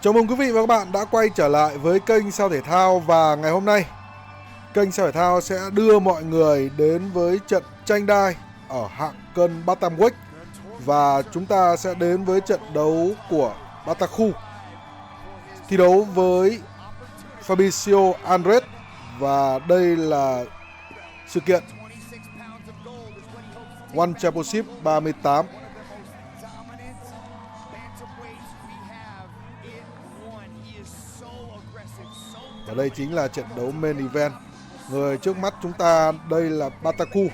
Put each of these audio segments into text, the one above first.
Chào mừng quý vị và các bạn đã quay trở lại với kênh Sao Thể Thao. Và ngày hôm nay kênh Sao Thể Thao sẽ đưa mọi người đến với trận tranh đai ở hạng cân Bantamweight. Và chúng ta sẽ đến với trận đấu của Baatarkhuu thi đấu với Fabricio Andrade. Và đây là sự kiện ONE Championship 38. Và đây chính là trận đấu main event. Người trước mắt chúng ta đây là Baatarkhuu.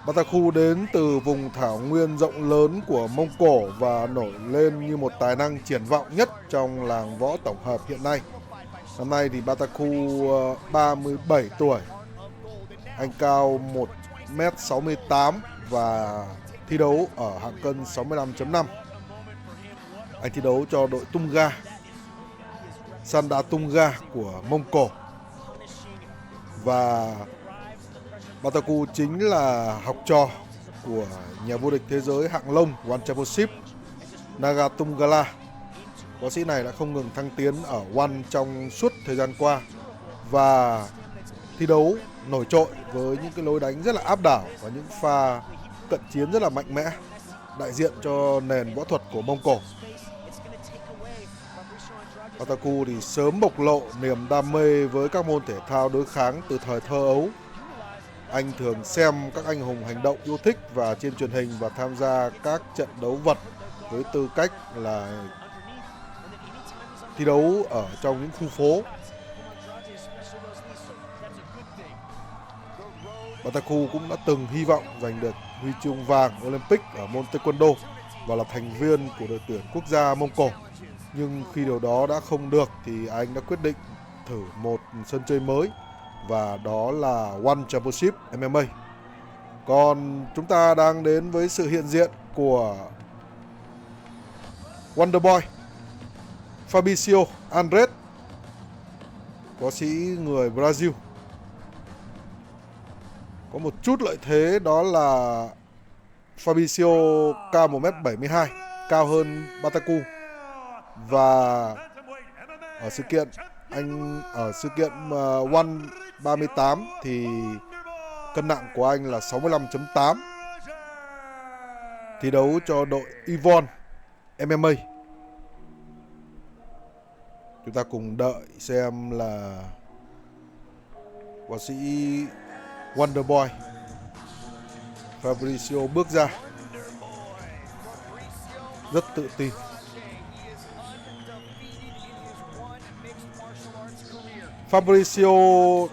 Baatarkhuu đến từ vùng thảo nguyên rộng lớn của Mông Cổ và nổi lên như một tài năng triển vọng nhất trong làng võ tổng hợp hiện nay. Năm nay thì Baatarkhuu 37 tuổi. Anh cao 1m68 và thi đấu ở hạng cân 65.5. Anh thi đấu cho đội Tunga, Sanda Tunga của Mông Cổ. Và Baatarkhuu chính là học trò của nhà vô địch thế giới hạng lông ONE Championship Nagatungala. Võ sĩ này đã không ngừng thăng tiến ở ONE trong suốt thời gian qua và thi đấu nổi trội với những cái lối đánh rất là áp đảo và những pha cận chiến rất là mạnh mẽ, đại diện cho nền võ thuật của Mông Cổ. Baatarkhuu thì sớm bộc lộ niềm đam mê với các môn thể thao đối kháng từ thời thơ ấu. Anh thường xem các anh hùng hành động yêu thích và trên truyền hình và tham gia các trận đấu vật với tư cách là thi đấu ở trong những khu phố. Baatarkhuu cũng đã từng hy vọng giành được huy chương vàng Olympic ở môn taekwondo và là thành viên của đội tuyển quốc gia Mông Cổ. Nhưng khi điều đó đã không được thì anh đã quyết định thử một sân chơi mới, và đó là ONE Championship MMA. Còn chúng ta đang đến với sự hiện diện của Wonderboy Fabricio Andrade, võ sĩ người Brazil. Có một chút lợi thế đó là Fabricio cao 1m72, cao hơn Baatarkhuu. Và ở sự kiện ONE 38 thì cân nặng của anh là 65.8, thi đấu cho đội ONE MMA. Chúng ta cùng đợi xem là võ sĩ Wonderboy Fabricio bước ra rất tự tin. Fabricio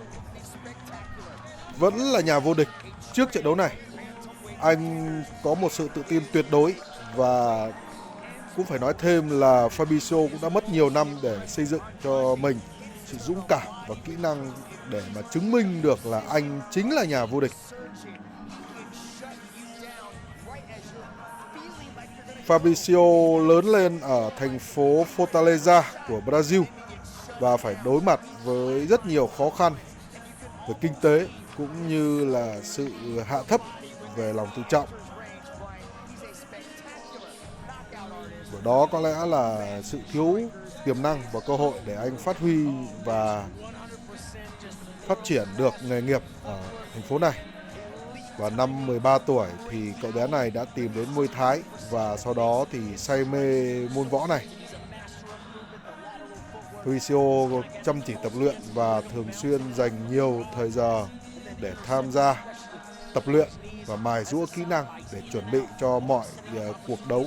vẫn là nhà vô địch trước trận đấu này. Anh có một sự tự tin tuyệt đối và cũng phải nói thêm là Fabricio cũng đã mất nhiều năm để xây dựng cho mình sự dũng cảm và kỹ năng để mà chứng minh được là anh chính là nhà vô địch. Fabricio lớn lên ở thành phố Fortaleza của Brazil và phải đối mặt với rất nhiều khó khăn về kinh tế cũng như là sự hạ thấp về lòng tự trọng. Bởi đó có lẽ là sự thiếu tiềm năng và cơ hội để anh phát huy và phát triển được nghề nghiệp ở thành phố này. Và năm 13 tuổi thì cậu bé này đã tìm đến Muay Thái và sau đó thì say mê môn võ này. Fabricio chăm chỉ tập luyện và thường xuyên dành nhiều thời giờ để tham gia tập luyện và mài giũa kỹ năng để chuẩn bị cho mọi cuộc đấu.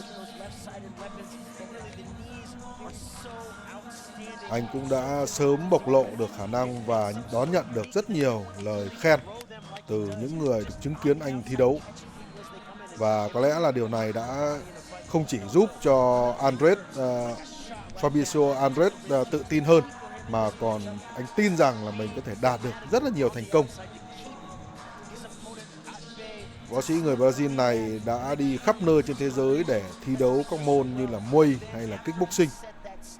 Anh cũng đã sớm bộc lộ được khả năng và đón nhận được rất nhiều lời khen từ những người được chứng kiến anh thi đấu. Và có lẽ là điều này đã không chỉ giúp cho Fabricio Andrade tự tin hơn, mà còn anh tin rằng là mình có thể đạt được rất là nhiều thành công. Võ sĩ người Brazil này đã đi khắp nơi trên thế giới để thi đấu các môn như là Muay hay là kickboxing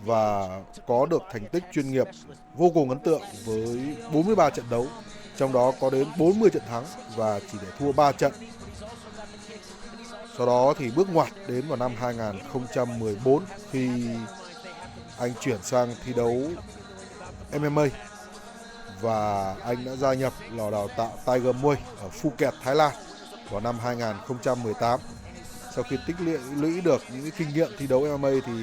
và có được thành tích chuyên nghiệp vô cùng ấn tượng với 43 trận đấu, trong đó có đến 40 trận thắng và chỉ để thua 3 trận. Sau đó thì bước ngoặt đến vào năm 2014 khi anh chuyển sang thi đấu MMA và anh đã gia nhập lò đào tạo Tiger Muay ở Phuket, Thái Lan vào năm 2018. Sau khi tích lũy được những cái kinh nghiệm thi đấu MMA thì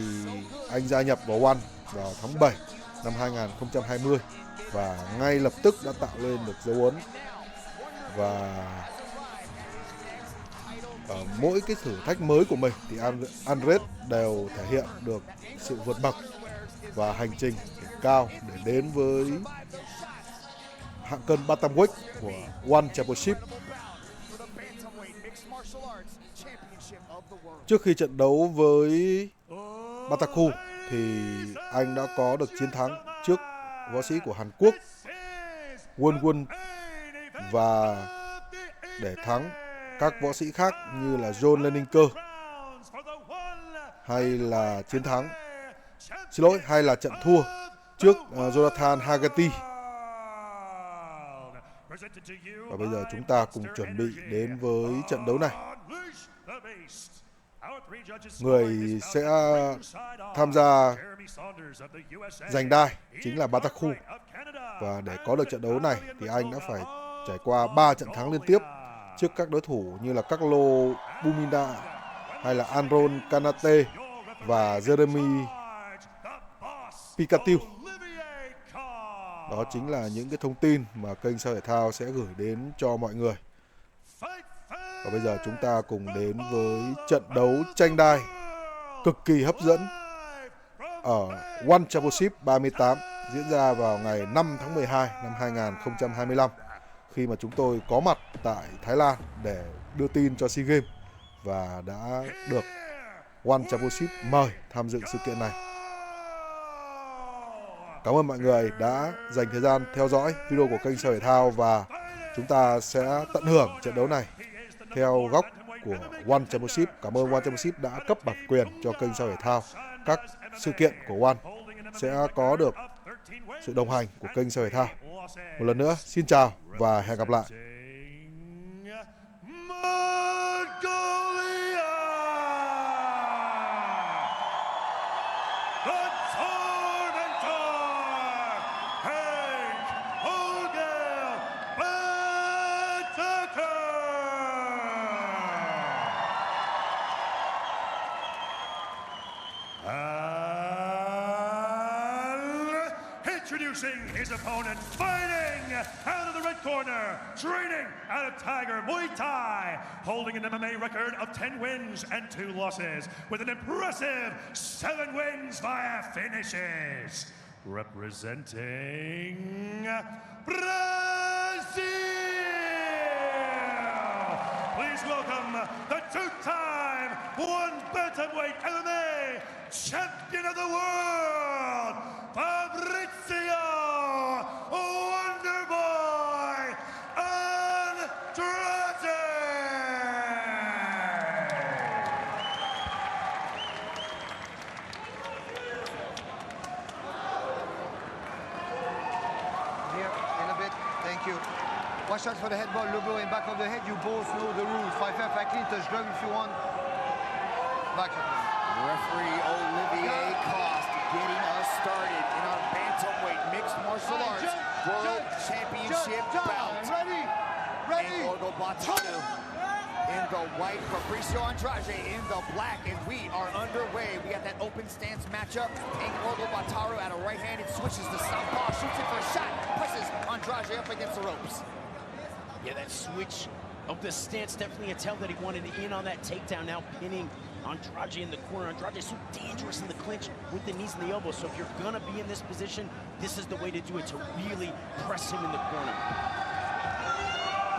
anh gia nhập vào ONE vào tháng 7 năm 2020 và ngay lập tức đã tạo lên được dấu ấn. Và ở mỗi cái thử thách mới của mình thì Andrade đều thể hiện được sự vượt bậc và hành trình cao để đến với hạng cân bantamweight của ONE Championship. Trước khi trận đấu với Baatarkhuu thì anh đã có được chiến thắng trước võ sĩ của Hàn Quốc Won và để thắng các võ sĩ khác như là John Lenninger hay là trận thua trước Jonathan Haggerty. Và bây giờ chúng ta cùng chuẩn bị đến với trận đấu này. Người sẽ tham gia giành đai chính là Baatarkhuu. Và để có được trận đấu này thì anh đã phải trải qua 3 trận thắng liên tiếp trước các đối thủ như là Carlo Bumina hay là Anron Kanate và Jeremy Pikatiu. Đó chính là những cái thông tin mà kênh Sao Thể Thao sẽ gửi đến cho mọi người. Và bây giờ chúng ta cùng đến với trận đấu tranh đai cực kỳ hấp dẫn ở ONE Championship 38 diễn ra vào ngày 5 tháng 12 năm 2025 khi mà chúng tôi có mặt tại Thái Lan để đưa tin cho SEA Games và đã được ONE Championship mời tham dự sự kiện này. Cảm ơn mọi người đã dành thời gian theo dõi video của kênh Sao Thể Thao và chúng ta sẽ tận hưởng trận đấu này theo góc của ONE Championship. Cảm ơn ONE Championship đã cấp bản quyền cho kênh Sao Thể Thao. Các sự kiện của ONE sẽ có được sự đồng hành của kênh Sao Thể Thao. Một lần nữa, xin chào và hẹn gặp lại. Introducing his opponent, fighting out of the red corner, training out of Tiger Muay Thai, holding an MMA record of 10 wins and 2 losses, with an impressive 7 wins via finishes. Representing Brazil, please welcome the 2-time ONE bantamweight MMA champion of the world, Fabricio Wonderboy Andrade. Here, in a bit, thank you. Watch out for the head ball, logo in back of the head. You both know the rules. 5-5 clean, touch glove if you want. Back up. Referee Olivier Coste getting us started in our bantamweight mixed martial arts world championship bout. Enkh-Orgil Baatarkhuu in the white, Fabricio Andrade in the black, and we are underway. We got that open stance matchup. Enkh-Orgil Baatarkhuu at a right-handed switches to southpaw, shoots it for a shot, presses Andrade up against the ropes. Yeah, that switch of the stance, definitely a tell that he wanted in on that takedown, now pinning Andrade in the corner. Andrade is so dangerous in the clinch with the knees and the elbows, so if you're gonna be in this position, this is the way to do it, to really press him in the corner.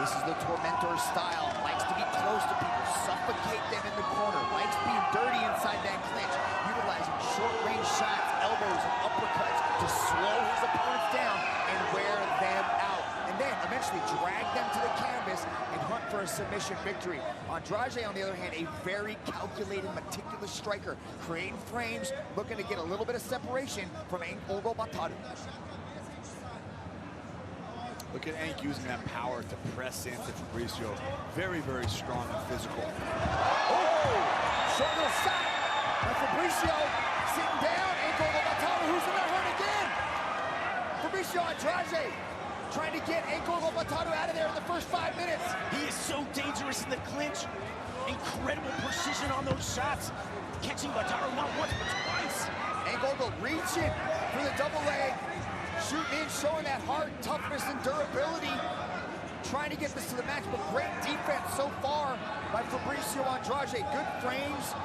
This is the tormentor style, likes to be close to people, suffocate them in the corner, likes being dirty inside that clinch, utilizing short-range shots, elbows, and uppercuts to slow his opponents down and wear them out. And then eventually drag them to the canvas and hunt for a submission victory. Andrade, on the other hand, a very calculated, meticulous striker, creating frames, looking to get a little bit of separation from Enkh-Orgil Baatarkhuu. Look at Enkh using that power to press into Fabricio. Very, very strong and physical. Oh! Short little shot by Fabricio. Sitting down. Enkh-Orgil Baatarkhuu, who's in that hurt again. Fabricio Andrade trying to get Enkh-Orgil Baatarkhuu out of there in the first 5 minutes. He is so dangerous in the clinch. Incredible precision on those shots. Catching Baatarkhuu not once, but twice. Enkh-Orgil reaching for the double leg. Shooting in, showing that heart, toughness, and durability. Trying to get this to the max, but great defense so far by Fabricio Andrade. Good frames,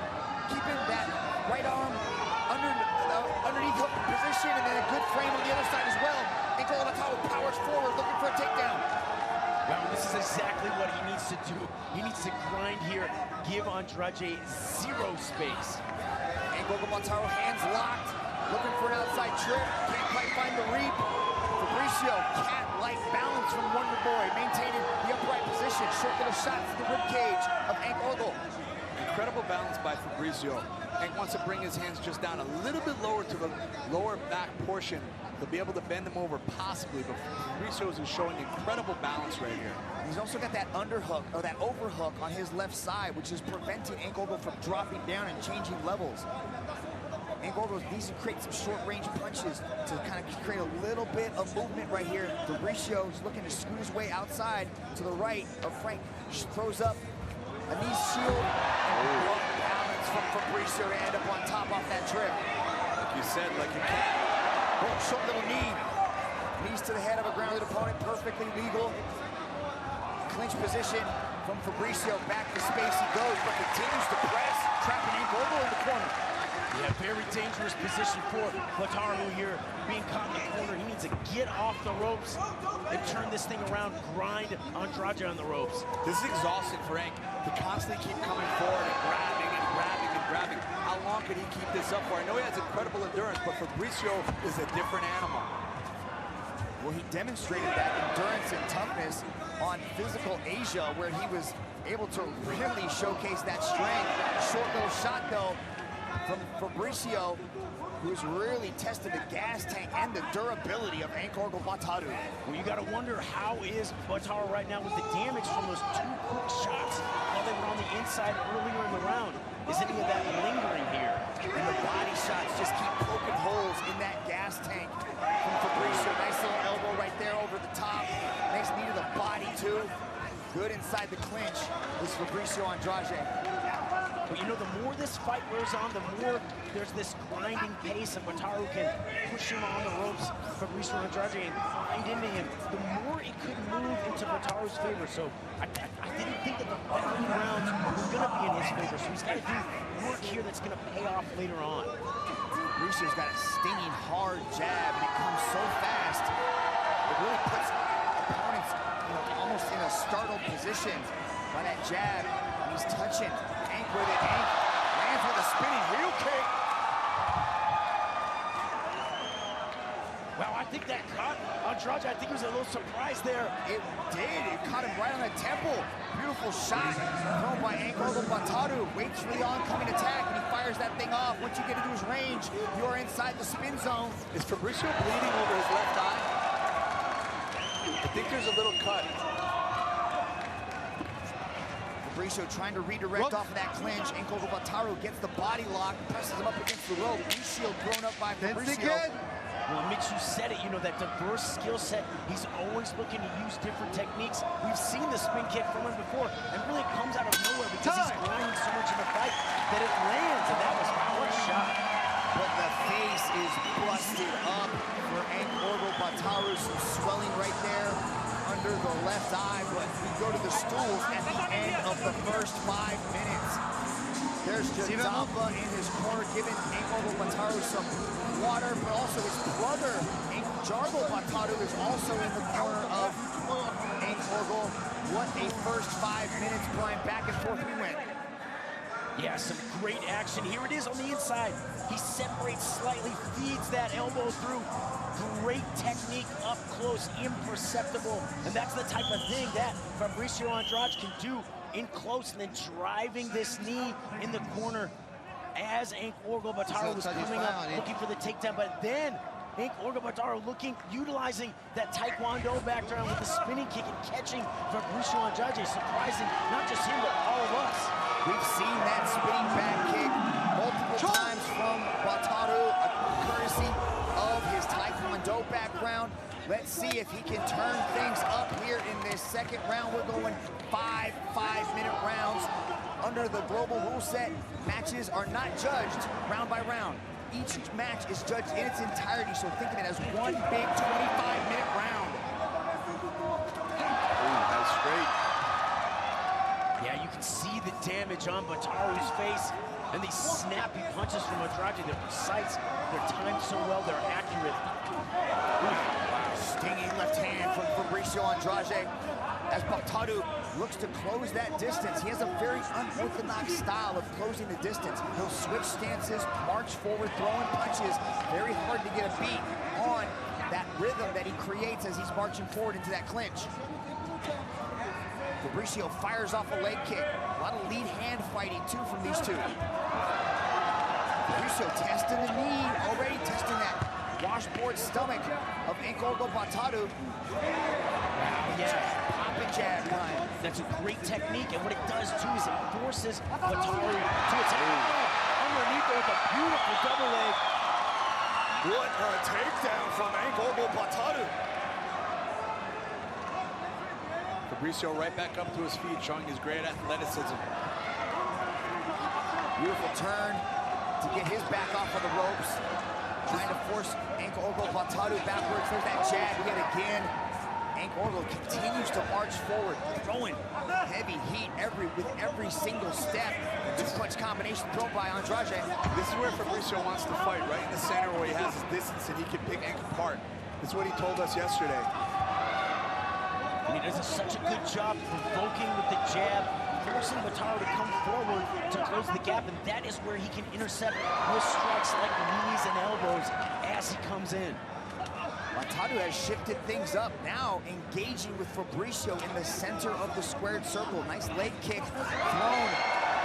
keeping that right arm underneath hook position, and then a good frame on the other side as well. Enkh-Orgil Baatarkhuu powers forward, looking for a takedown. Well, this is exactly what he needs to do. He needs to grind here, give Andrade zero space. Enkh-Orgil Baatarkhuu, hands locked, looking for an outside trip, can't quite find the reap. Fabricio, cat-like balance from Wonder Boy, maintaining the upright position. Short little shots to the ribcage of Enkh-Orgil. Incredible balance by Fabricio. Enkh wants to bring his hands just down a little bit lower to the lower back portion. He'll be able to bend them over possibly, but Fabricio is showing incredible balance right here. He's also got that underhook, or that overhook on his left side, which is preventing Enkh-Orgil from dropping down and changing levels. Enkh-Orgil needs to create some short-range punches to kind of create a little bit of movement right here. Fabricio is looking to scoot his way outside to the right of Frank. Throws up a knee shield. And balance from Fabricio to end up on top off that trip. Like you said, like a cat. Oh, short little knee. Knees to the head of a grounded opponent, perfectly legal. Clinch position from Fabricio. Back to space he goes, but continues to press, trapping Enkh-Orgil in the corner. Yeah, very dangerous position for Baatarkhuu here. Being caught in the corner, he needs to get off the ropes and turn this thing around, grind Andrade on the ropes. This is exhausting for Enkh to constantly keep coming forward and grabbing and grabbing and grabbing. How long can he keep this up for? I know he has incredible endurance, but Fabricio is a different animal. Well, he demonstrated that endurance and toughness on Physical Asia, where he was able to really showcase that strength. Short little shot, though, from Fabricio, who's really tested the gas tank and the durability of Enkh-Orgil Baatarkhuu. Well, you got to wonder, how is Baatarkhuu right now with the damage from those two quick shots while they were on the inside earlier in the round? Is any of that lingering here? And the body shots just keep poking holes in that gas tank from Fabricio. Nice little elbow right there over the top. Nice knee to the body, too. Good inside the clinch is Fabricio Andrade. But you know, the more this fight wears on, the more there's this grinding pace, and Baatarkhuu can push him on the ropes, Fabricio Andrade, and grind into him. The more it could move into Baatarkhu's favor. So I didn't think that the following rounds were going to be in his favor. So he's got to do work here that's going to pay off later on. Fabricio's got a stinging, hard jab, and it comes so fast. It really puts opponents, almost in a startled position by that jab. And he's touching Enkh with it. Enkh lands with a spinning heel kick. Well, I think that caught Andrade. I think he was a little surprised there. It did. It caught him right on the temple. Beautiful shot thrown by Enkh-Orgil Baatarkhuu. Waits for the oncoming attack, and he fires that thing off. Once you get into his range, you are inside the spin zone. Is Fabricio bleeding over his left eye? I think there's a little cut. Fabricio trying to redirect off of that clinch. Enkh-Orgil Baatarkhuu gets the body lock, presses him up against the rope. Knee shield thrown up by Fabricio. Well, Mitch, you said it, that diverse skill set. He's always looking to use different techniques. We've seen the spin kick from him before, and really it comes out of nowhere because he's grinding so much in the fight that it lands, and that was one shot. But the face is busted up for Enkh-Orgil Baatarkhuu. Some swelling right there under the left eye, but we go to the stools at the end of the first 5 minutes. There's Jadamba in his corner, giving Enkh-Orgil Baatarkhuu some water, but also his brother, Enkh-Orgil Baatarkhuu, is also in the corner of Enkh-Orgil. What a first 5 minutes, Brian. Back and forth we went. Yeah, some great action. Here it is on the inside. He separates slightly, feeds that elbow through. Great technique up close, imperceptible. And that's the type of thing that Fabricio Andrade can do in close, and then driving this knee in the corner as Enkh-Orgil Baatarkhuu was coming up looking for the takedown. But then Enkh-Orgil Baatarkhuu utilizing that Taekwondo background with the spinning kick and catching Fabricio Andrade, surprising not just him, but all of us. We've seen that spinning back kick multiple times from Baatarkhuu, courtesy of his Taekwondo background. Let's see if he can turn things up here in this second round. We're going 5 5-minute rounds. Under the global rule set, matches are not judged round by round. Each match is judged in its entirety, so think of it as one big 25-minute round. Ooh, that's straight. Yeah, you can see the damage on Baatarkhuu's face, and these snappy punches from Andrade. They're precise, they're timed so well, they're accurate. Stinging left hand from Fabricio Andrade as Baatarkhuu looks to close that distance. He has a very unorthodox style of closing the distance. He'll switch stances, march forward, throwing punches. Very hard to get a beat on that rhythm that he creates as he's marching forward into that clinch. Fabricio fires off a leg kick. A lot of lead hand fighting too from these two. Fabricio testing the knee, already testing that washboard stomach of Enkh-Orgil Baatarkhuu. Yeah. Pop and jab kind. That's a great technique, and what it does too is it forces Baatarkhuu to attack underneath with a beautiful double leg. What a takedown from Enkh-Orgil Baatarkhuu. Fabricio right back up to his feet, showing his great athleticism. Beautiful turn to get his back off of the ropes. Trying to force Enkh-Orgil Baatarkhuu backwards. There's that jab yet again. Enkh-Orgil continues to march forward, throwing heavy heat with every single step. Two-punch combination thrown by Andrade. This is where Fabricio wants to fight, right in the center where he has his distance and he can pick Enkh apart. That's what he told us yesterday. And he does such a good job provoking with the jab, forcing Baatarkhuu to come forward to close the gap, and that is where he can intercept with strikes like knees and elbows as he comes in. Baatarkhuu has shifted things up, now engaging with Fabricio in the center of the squared circle. Nice leg kick thrown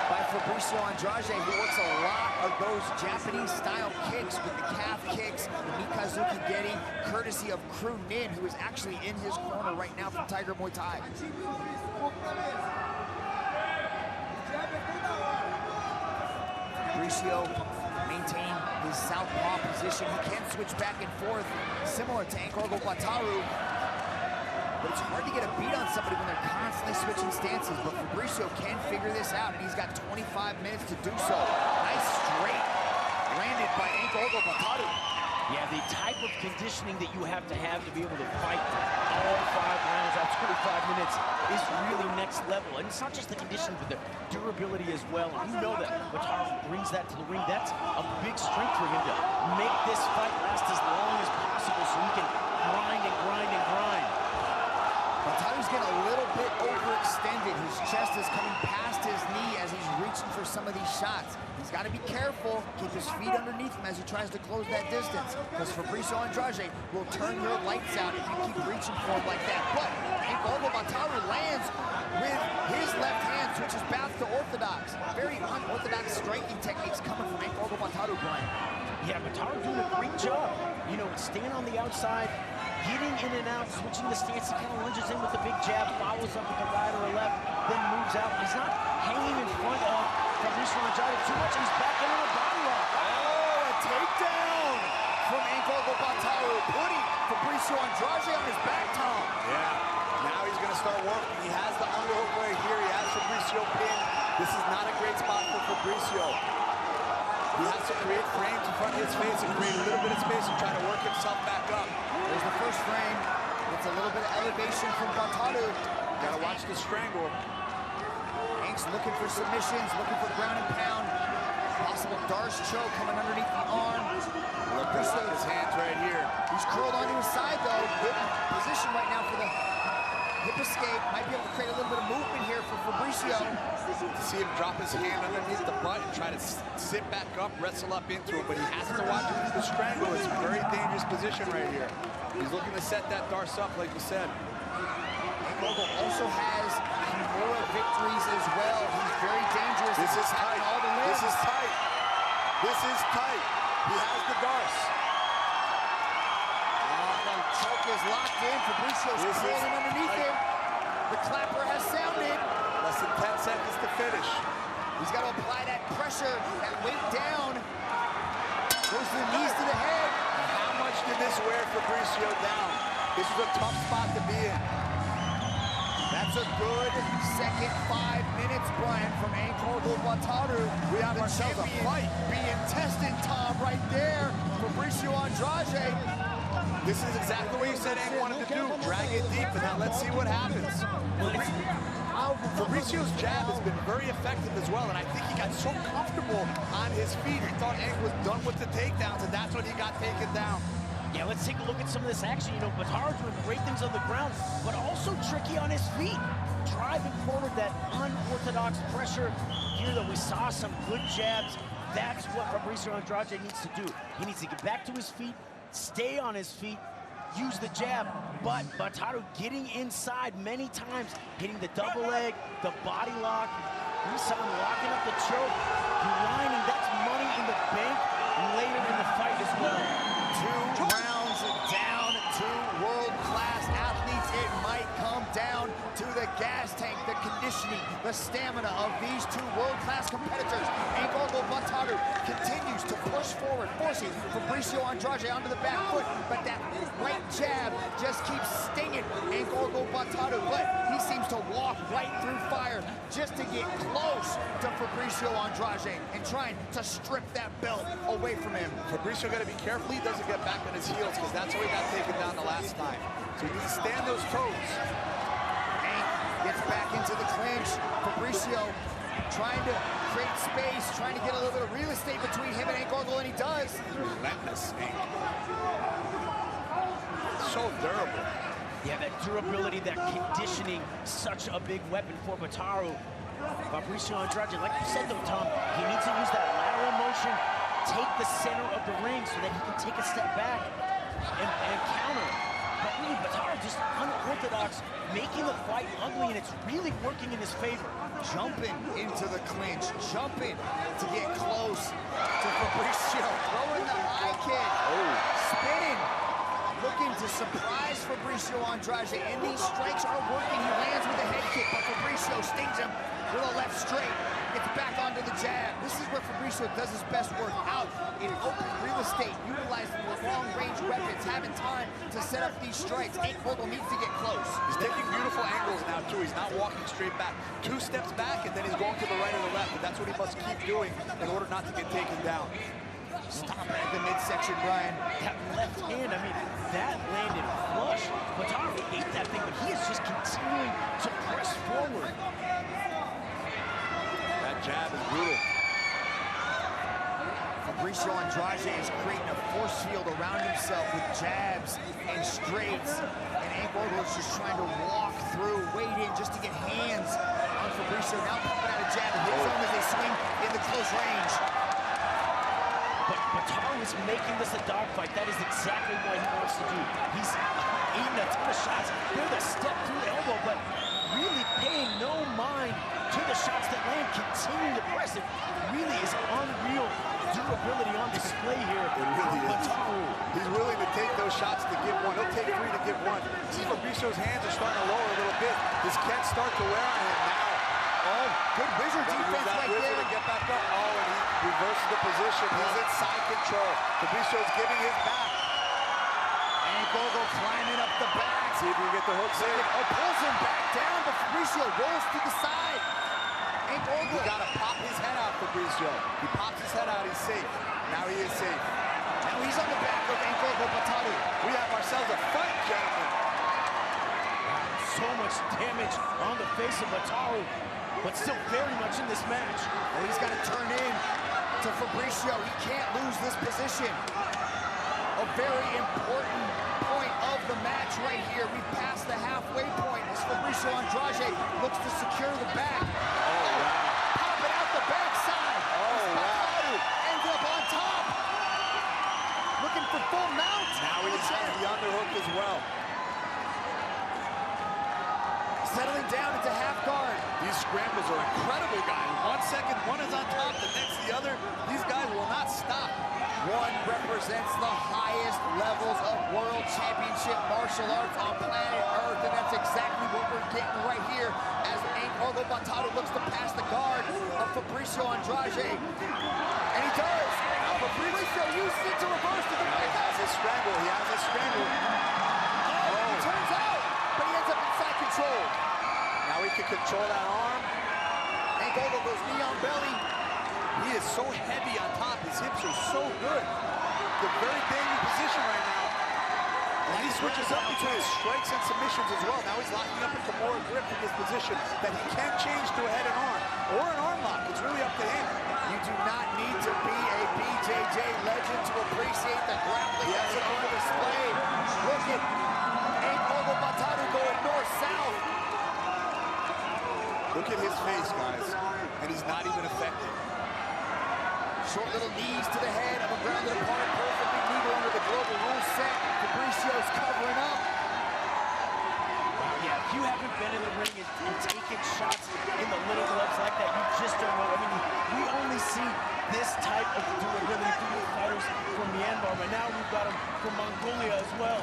by Fabricio Andrade, who works a lot of those Japanese-style kicks with the calf kicks, the Mikazuki Geri, courtesy of Crew Nin, who is actually in his corner right now from Tiger Muay Thai. Fabricio maintaining his southpaw position. He can switch back and forth, similar to Enkh-Orgil Baatarkhuu. But it's hard to get a beat on somebody when they're constantly switching stances. But Fabricio can figure this out, and he's got 25 minutes to do so. Nice straight landed by Enkh-Orgil Baatarkhuu. Yeah, the type of conditioning that you have to be able to fight all 5 rounds out 25 minutes is really next level. And it's not just the conditioning, but the durability as well. And you know that Baatarkhuu brings that to the ring. That's a big strength for him to make this fight last as long as possible so he can grind and grind and grind. Baatarkhuu's getting a little bit overextended. His chest is coming past his knee as he's reaching for some of these shots. He's got to be careful, keep his feet underneath him as he tries to close that distance, because Fabricio Andrade will turn your lights out if you keep reaching for him like that. But Enkh-Orgil Baatarkhuu lands with his left hand, switches back to orthodox. Very unorthodox striking techniques coming from Enkh-Orgil Baatarkhuu, Brian. Yeah, Baatarkhuu doing a great job. You know, staying on the outside, getting in and out, switching the stance. He kind of lunges in with the big jab, follows up with the right or a left, then moves out. He's not hanging in front of Fabricio Andrade too much. He's back in on a body lock. Oh, a takedown from Enkh-Orgil Baatarkhuu, putting Fabricio Andrade on his back, Tom. Yeah, now he's going to start working. He has the underhook right here. He has Fabricio pinned. This is not a great spot for Fabricio. He has to create frames in front of his face and create a little bit of space and try to work himself back up. There's the first frame. It's a little bit of elevation from Baatarkhuu. Gotta watch the strangle. Enk's looking for submissions, looking for ground and pound. Possible Darce choke coming underneath the arm. Look at his hands right here. He's curled onto his side though. Good position right now for the hip escape. Might be able to create a little bit of movement here for Fabricio. To see him drop his hand underneath the butt and try to sit back up, wrestle up into it, but he has to watch the strangle. It's a very dangerous position right here. He's looking to set that Darce up, like you said. Enkh-Orgil also has Kimura victories as well. He's very dangerous. This is tight. All the this is tight. This is tight. He has the Darce. Choke is locked in. Fabricio's crawling underneath him. The clapper has sounded. Less than 10 seconds to finish. He's got to apply that pressure, that weight down. Goes to the knees to the head. How much did this wear Fabricio down? This is a tough spot to be in. That's a good second 5 minutes, Brian, from Enkh-Orgil Baatarkhuu. We have ourselves a fight. Being tested, Tom, right there. Fabricio Andrade. This is exactly what you said Enkh wanted to do. Drag it deep, and now let's see what happens. Fabricio's jab has been very effective as well, and I think he got so comfortable on his feet. He thought Enkh was done with the takedowns, and that's when he got taken down. Yeah, let's take a look at some of this action. You know, Baatarkhuu doing great things on the ground, but also tricky on his feet. Driving forward that unorthodox pressure. Here, though, we saw some good jabs. That's what Fabricio Andrade needs to do. He needs to get back to his feet, stay on his feet, use the jab, but Baatarkhuu getting inside many times, hitting the double leg, the body lock. We saw him locking up the choke, lining. That's money in the bank later in the fight as well. 2 rounds down, 2 world-class athletes. It might come down to the gas tank, the conditioning, the stamina of these 2 world-class competitors. Enkh-Orgil Baatarkhuu continues to push forward, forcing Fabricio Andrade onto the back foot, but that right jab just keeps stinging Enkh-Orgil Baatarkhuu, but he seems to walk right through fire just to get close to Fabricio Andrade and trying to strip that belt away from him. Fabricio got to be careful he doesn't get back on his heels, because that's how he got taken down the last time. So he needs to stand those toes. Enkh gets back into the clinch. Fabricio trying to create space, trying to get a little bit of real estate between him and Enkh-Orgil, and he does. Relentless, Enkh. So durable. Yeah, that durability, that conditioning, such a big weapon for Baatarkhuu. Fabricio Andrade, like you said though, Tom, he needs to use that lateral motion, take the center of the ring so that he can take a step back and counter. But really, Baatarkhuu just unorthodox, making the fight ugly, and it's really working in his favor. Jumping into the clinch, jumping to get close to Fabricio, throwing the high kick, spinning, looking to surprise Fabricio Andrade, and these strikes are working. He lands with a head kick, but Fabricio stings him with a left straight, gets back onto the jab. This is where Fabricio does his best work, out in open real estate, utilizing the long-range weapons, having time to set up these strikes. Enkh-Orgil needs to get close. He's taking beautiful angles now, too. He's not walking straight back. 2 steps back, and then he's going to the right or the left, and that's what he must keep doing in order not to get taken down. Stop at the midsection, Brian. That left hand, I mean, that landed flush. Baatarkhuu ate that thing, but he is just continuing to press forward. That jab is brutal. Fabricio Andrade is creating a force field around himself with jabs and straights, and Enkh-Orgil is just trying to walk through, wade in just to get hands on Fabricio. Now pumping out a jab and hits him as they swing in the close range. But Baatarkhuu is making this a dogfight. That is exactly what he wants to do. He's eating a ton of shots. Here's a step through the elbow, but really paying no mind to the shots that land, continuing to press. It really is unreal durability on display here. It really is. He's willing to take those shots to give one. He'll take 3 to give 1. See, Fabricio's hands are starting to lower a little bit. This can't start to wear on him now. Oh, good wizard defense right there. To get back up. Oh, and he reverses the position. He's in side control. Fabricio's giving his back. Enkh-Orgil climbing up the back. See if we can get the hooks in. Oh, pulls him back down, but Fabricio rolls to the side. Enkh-Orgil. You gotta pop his head out, Fabricio. He pops his head out, he's safe. Now he is safe. Now he's on the back of Enkh-Orgil Baatarkhuu. We have ourselves a fight, gentlemen. So much damage on the face of Baatarkhuu, but still very much in this match. Well, he's got to turn in to Fabricio. He can't lose this position. A very important point of the match right here. We passed the halfway point as Fabricio Andrade looks to secure the back. Oh, wow. Pop it out the backside. Oh, wow. Ends up on top. Looking for full mount. Now he has the underhook as well. Settling down into half guard. These scrambles are incredible, guys. 1 second, one is on top, the next the other. These guys will not stop. ONE represents the highest levels of world championship martial arts on planet Earth, and that's exactly what we're getting right here as Enkh-Orgil Baatarkhuu looks to pass the guard of Fabricio Andrade. And he does. Now Fabricio uses it to reverse the defense. He has his strangle. He has his strangle. Oh, he turns out, but he ends up inside control. Now he can control that arm. Enkh-Orgil goes knee on belly. He is so heavy on top. His hips are so good. The very dangerous position right now. And he switches up between strikes and submissions as well. Now he's locking up into more grip in this position that he can change to a head and arm or an arm lock. It's really up to him. You do not need to be a BJJ legend to appreciate the grappling that's on display. Look at Enkh-Orgil Baatarkhuu going north-south. Look at his face, guys. And he's not even affected. Short little knees to the head of a grounded opponent, perfectly legal under the global rule set. Fabricio's covering up. Wow, yeah, if you haven't been in the ring and taken shots in the little gloves like that, you just don't know. I mean, we only see this type of durability from fighters from Myanmar, but now we've got them from Mongolia as well.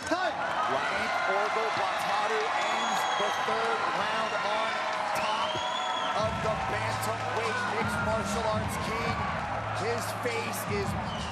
Time! Enkh-Orgil Baatarkhuu ends the third round on top of the bantamweight mixed martial arts king. His face is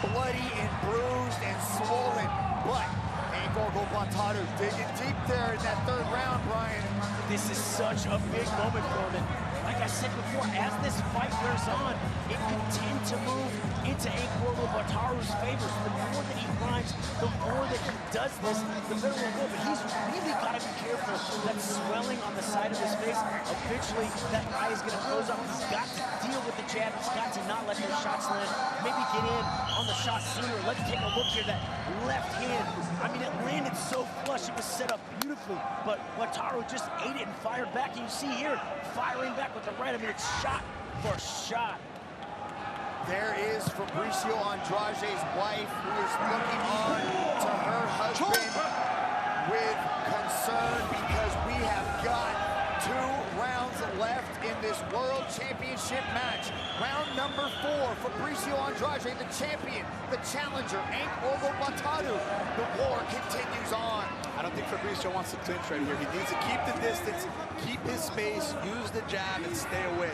bloody and bruised and swollen, but Enkh-Orgil Baatarkhuu digging deep there in that third round, Brian. This is such a big moment for him. Like I said before, as this fight wears on, it can tend to move into Enkh-Orgil Baatarkhuu's favor. The more that he grinds, the more that he does this, the better it will go. But he's really got to be careful. That swelling on the side of his face, eventually that eye is going to close up. He's got to deal with the jab. He's got to not let those shots land. Maybe get in on the shot sooner. Let's take a look here. That left hand, I mean, it landed so flush. It was set up beautifully, but Baatarkhuu just ate it and fired back. And you see here, firing back with the right. I mean, it's shot for shot. There is Fabricio Andrade's wife, who is looking on to her husband with concern because we have got 2 rounds left in this World Championship match. Round number 4, Fabricio Andrade, the champion, the challenger, Enkh-Orgil Baatarkhuu. The war continues on. I don't think Fabricio wants to clinch right here. He needs to keep the distance, keep his space, use the jab, and stay away.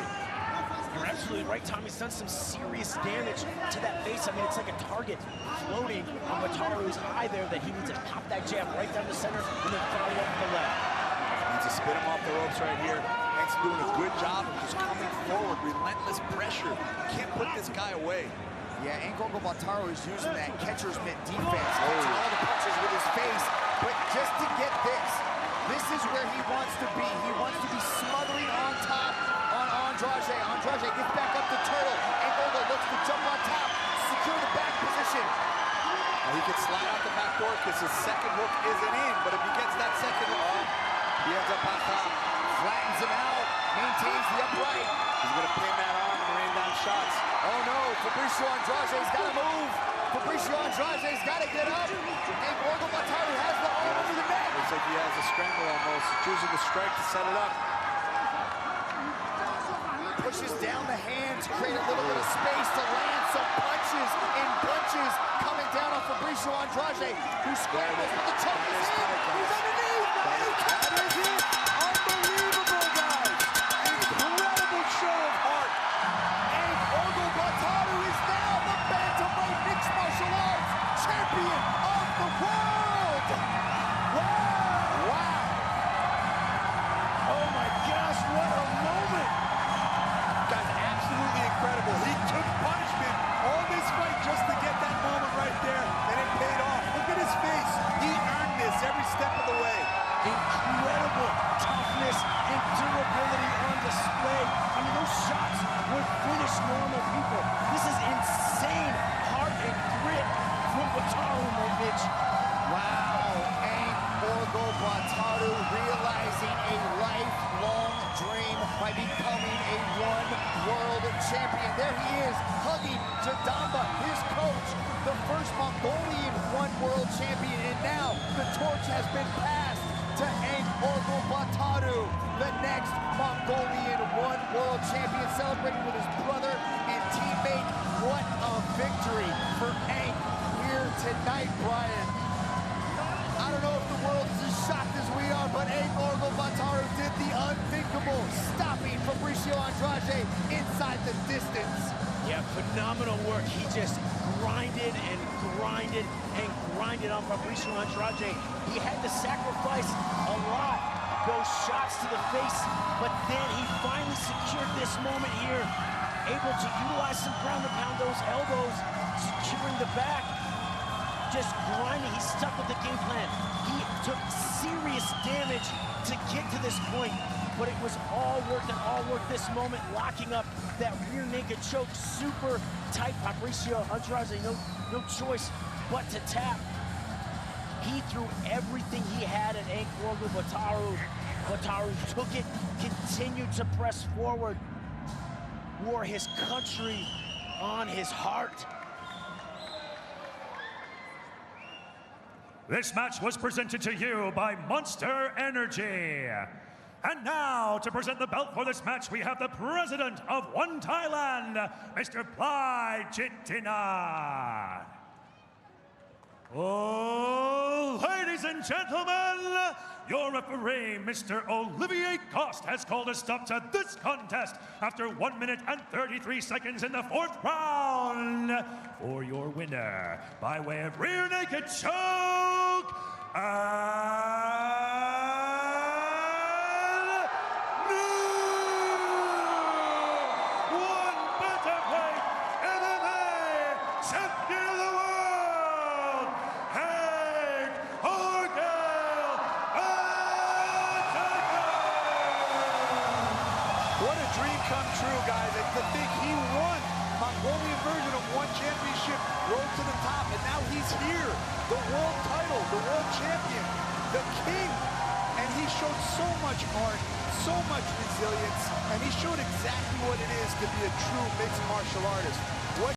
You're absolutely right, Tom. He's done some serious damage to that face. I mean, it's like a target floating on Baatarkhuu's eye there that he needs to pop that jab right down the center and then follow up the left. Needs to spin him off the ropes right here. Enk's doing a good job of just coming forward, relentless pressure. Can't put this guy away. Yeah, Enkh-Orgil Baatarkhuu is using that catcher's mitt defense, taking all the punches with his face. But just to get this is where he wants to be. He wants to be smothering on top on Andrade. Andrade gets back up to turtle. Enkh-Orgil looks to jump on top, secure the back position. Now he can slide out the back door because his second hook isn't in, but if he gets that second hook, he ends up on top. Flattens him out, maintains the upright. He's going to pin that arm and rain down shots. Oh no, Fabricio Andrade's got to move. Fabricio Andrade's got to get up. Enkh-Orgil Baatarkhuu has the arm over the neck. Looks like he has a strangle almost. Choosing to strike to set it up. Pushes down the hands, create a little bit of space to land some punches and bunches coming down on Fabricio Andrade, who scrambles with the choke. He's underneath. That is it. Unbelievable, guys. Incredible show of heart. Enkh-Orgil Baatarkhuu is now the bantamweight mixed martial arts champion of the world. Wow. Oh my gosh, what a moment. Guys, absolutely incredible. He took punishment all this fight just to get that moment right there, and it paid off. Look at his face. He earned this every step of the way. Incredible toughness and durability on display. I mean, those shots would finish normal people. This is insane heart and grit from Baatarkhuu, my bitch. Wow, Enkh-Orgil Baatarkhuu realizing a lifelong dream by becoming a ONE world champion. There he is, hugging Jadamba, his coach, the first Mongolian ONE world champion, and now the torch has been passed to Enkh-Orgil Baatarkhuu, the next Mongolian ONE world champion, celebrating with his brother and teammate. What a victory for night, Brian. I don't know if the world is as shocked as we are, but Enkh-Orgil Baatarkhuu did the unthinkable, stopping Fabricio Andrade inside the distance. Yeah, phenomenal work. He just grinded and grinded and grinded on Fabricio Andrade. He had to sacrifice a lot, those shots to the face, but then he finally secured this moment here, able to utilize some ground and pound, those elbows, securing the back, just grinding. He stuck with the game plan. He took serious damage to get to this point, but it was all worth it, all worth this moment, locking up that rear naked choke, super tight. Fabricio Andrade, no choice but to tap. He threw everything he had at Enkh-Orgil Baatarkhuu. Baatarkhuu took it, continued to press forward, wore his country on his heart. This match was presented to you by Monster Energy. And now, to present the belt for this match, we have the president of ONE Thailand, Mr. Plai Chittinat. Oh, ladies and gentlemen, your referee, Mr. Olivier Coste, has called a stop to this contest after 1 minute and 33 seconds in the 4th round. For your winner, by way of rear naked choke, come true, guys. And to think he won Mongolian version of ONE Championship, rose to the top, and now he's here. The world title, the world champion, the king. And he showed so much heart, so much resilience, and he showed exactly what it is to be a true mixed martial artist. What